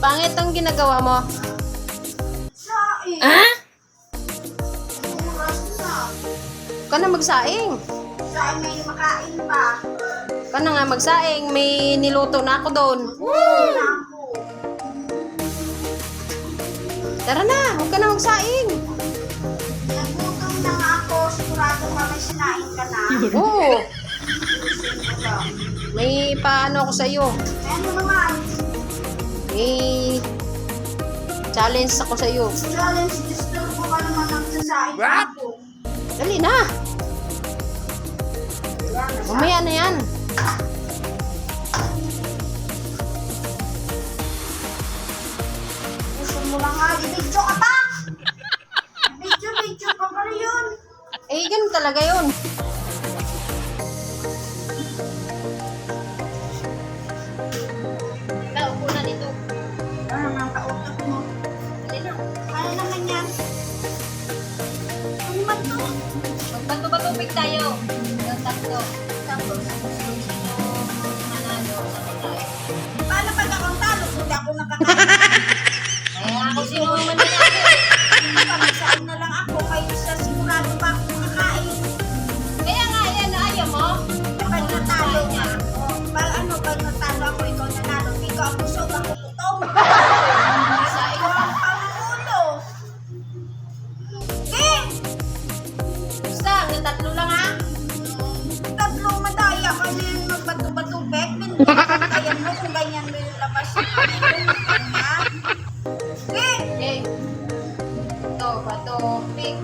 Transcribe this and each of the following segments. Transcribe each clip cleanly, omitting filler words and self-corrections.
Pangit ang ginagawa mo. Saing. Ha? Oras na. Ka na magsaing. Saing may makain pa. Ka na nga magsaing. May niluto na ako doon. Wala ako. Tara na, huwag ka na magsaing. Nagutom na nga ako. Sigurado ka may sinain ka na. Oo. May paano ako sa iyo. Ano naman? May challenge ako sa iyo. Challenge, disturbo ka naman ng sasain ako. Dali na. Mamaya na yan. Gusto mo lang nga, i-video ka pa! Video pa pala yun. Eh, ganun talaga yun. Upo na dito. Ano nga kautak mo? Dali na. Ano naman yan? Ano man to? Magbato-batubig tayo. Yung tatlo. Tapos, Sino manalo sa tayo. paano pag akong talo? Hindi ako nakakain. Kaya ako sino manalo. Pamasain na lang ako. Kayo sa sigurado ba ako makakain? Kaya nga, yan, ayaw mo. Pag natalo nga. Pag natalo ako, ikaw nanalo. Ikaw ang busog, ako gutom. Ikaw ang pangulo. Eh! Basta, ang tatlo lang ha. Tatlong madaya ka na yung magbato-batubek. Bintayan mo kung ganyan mo yung labas yung kanya. Eh! Okay. Ito, bato, pick.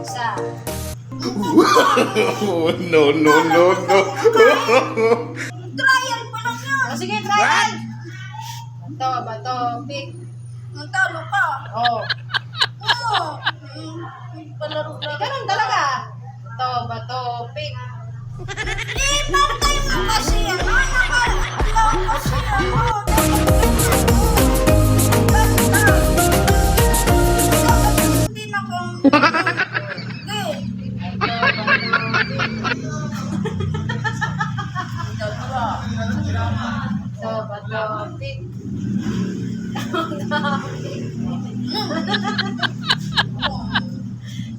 Isa. No, no, no, no. Trial pa lang yun. O, sige, try. Bato, bato, pick. Natalo ka. Oh. Oo. Palaro lang. Ganun talaga. Bato, bato, pick. Eh, paano tayo magkasiyan? Ano kasi ako? Basta. Dapat hindi na kong... Eh. Bato, bato, pick.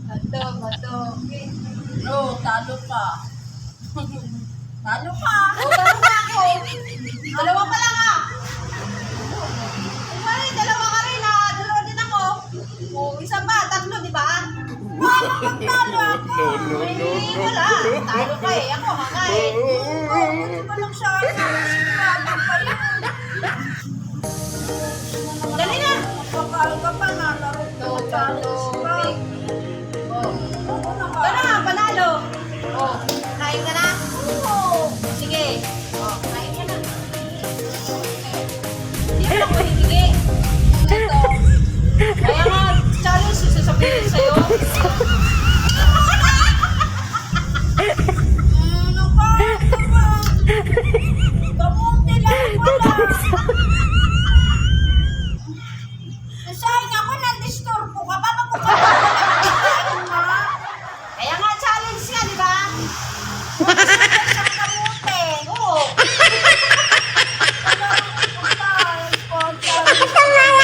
Bato, bato, pick. Oh, talo pa. Talo pa. Oh, talo na ako. Dalawa pa lang ah. Ay, dalawa ka rin ah. Dalawa din ako. Oh, isa pa, tatlo, di ba? Talo ako. No, no, no, Eh, wala. Talo ka eh. Ako, makain. Oh, buti pa lang sa akin. Sigurado pa yun. Dali na. Kapag ka pa na, laro Bato, ko. bato, pick. Oh. Oo naman. Ito na, panalo. Oh, kain ka na? Oo. Sige. Oh, kain ka na. Hindi mo ako hihigi. Ito. Kaya nga, challenge yung sasabihin ko sa'yo. Ano ba? Kamuti lang wala. Sayang ako na-disturbo ka. Paano ko ka na? Kaya nga, challenge nga, di ba? Isang kamuti. Oo. Wala akong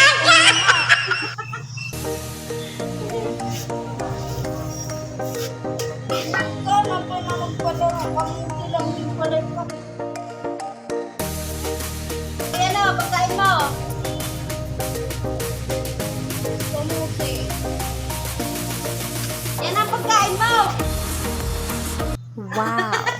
Kala pa na magpalaro. Kamuti lang din pala yung Ayan o, pagkain mo. kamuti. Yan ang pagkain mo. Wow.